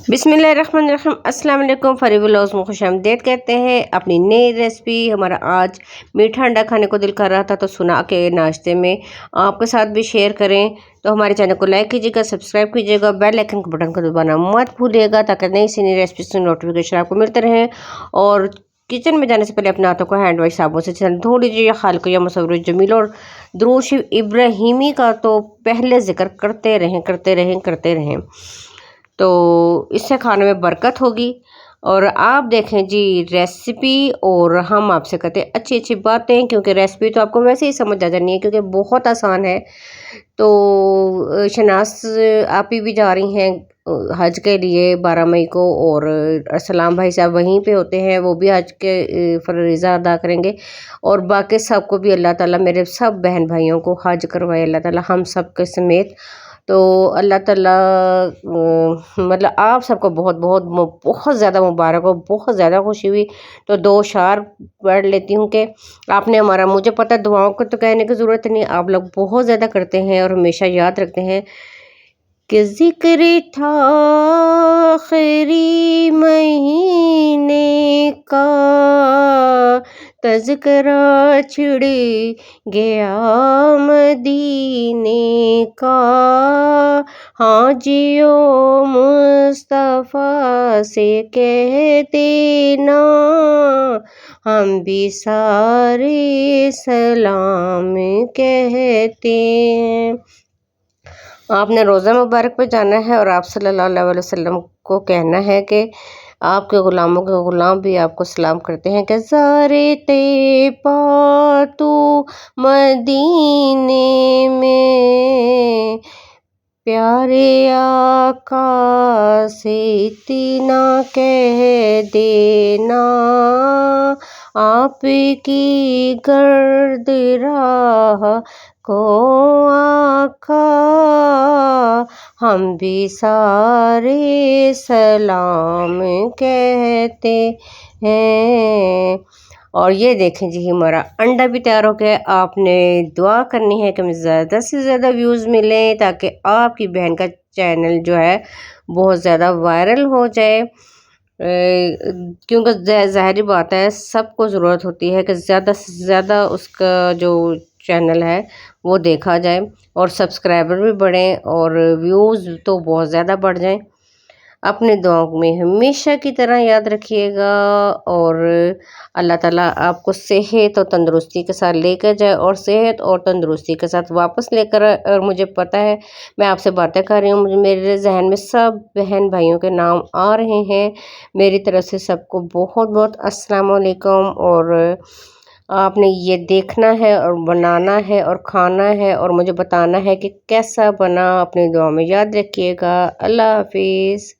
बिस्मिल्लाहिर्रहमानिर्रहीम। अस्सलाम वालेकुम। फरी व्लॉग्स में खुश आमदीद कहते हैं। अपनी नई रेसिपी हमारा आज मीठा अंडा खाने को दिल कर रहा था तो सुना के नाश्ते में आपके साथ भी शेयर करें। तो हमारे चैनल को लाइक कीजिएगा, सब्सक्राइब कीजिएगा, बेल आइकन के बटन को दबाना मत भूलिएगा ताकि नई से नई रेसिपी से नोटिफिकेशन आपको मिलते रहें। और किचन में जाने से पहले अपने हाथों को हैंड वॉश साबुन से धो लीजिए। खालिक या मुसव्विर जमील और दुरूद शरीफ इब्राहिमी का तो पहले जिक्र करते रहें तो इससे खाने में बरकत होगी। और आप देखें जी रेसिपी, और हम आपसे कहते हैं अच्छी अच्छी बातें, क्योंकि रेसिपी तो आपको वैसे ही समझ आ जानी है क्योंकि बहुत आसान है। तो शनास आप ही भी जा रही हैं हज के लिए 12 मई को, और सलाम भाई साहब वहीं पे होते हैं, वो भी हज के फरीज़ा अदा करेंगे। और बाकी सबको भी अल्लाह ताला मेरे सब बहन भाइयों को हज करवाए अल्लाह ताला हम सब के समेत। तो अल्लाह ताला मतलब आप सबको बहुत बहुत बहुत ज़्यादा मुबारक हो, बहुत ज़्यादा खुशी हुई। तो 2 अशआर पढ़ लेती हूँ कि आपने हमारा, मुझे पता है दुआओं को तो कहने की ज़रूरत नहीं, आप लोग बहुत ज़्यादा करते हैं और हमेशा याद रखते हैं कि ज़िक्र था आखिरी महीने का, तज़किरा छिड़ गया मदीने का। हाँ जियो मुस्तफ़ा से कह देना, हम भी सारे सलाम कहते हैं। आपने रोज़ा मुबारक पे जाना है और आप सल्लल्लाहु अलैहि वसल्लम को कहना है कि आपके ग़ुलामों के ग़ुलाम भी आपको सलाम करते हैं कि ज़ारे तैयबा तू मदीने में, प्यारे आका से इतना कह देना, आपकी गर्द राह को आका हम भी सारे सलाम कहते हैं। और ये देखें जी हमारा अंडा भी तैयार हो गया। आपने दुआ करनी है कि हमें ज़्यादा से ज़्यादा व्यूज़ मिलें ताकि आपकी बहन का चैनल जो है बहुत ज़्यादा वायरल हो जाए। क्योंकि ज़ाहिर बात है सबको ज़रूरत होती है कि ज़्यादा से ज़्यादा उसका जो चैनल है वो देखा जाए और सब्सक्राइबर भी बढ़ें और व्यूज़ तो बहुत ज़्यादा बढ़ जाएं। अपने दुआओं में हमेशा की तरह याद रखिएगा और अल्लाह ताला आपको सेहत और तंदुरुस्ती के साथ लेकर जाए और सेहत और तंदुरुस्ती के साथ वापस लेकर आए। और मुझे पता है मैं आपसे बातें कर रही हूँ, मुझे मेरे जहन में सब बहन भाइयों के नाम आ रहे हैं। मेरी तरफ से सबको बहुत बहुत अस्सलाम वालेकुम। और आपने ये देखना है और बनाना है और खाना है और मुझे बताना है कि कैसा बना। अपनी दुआ में याद रखिएगा। अल्लाह हाफिज़।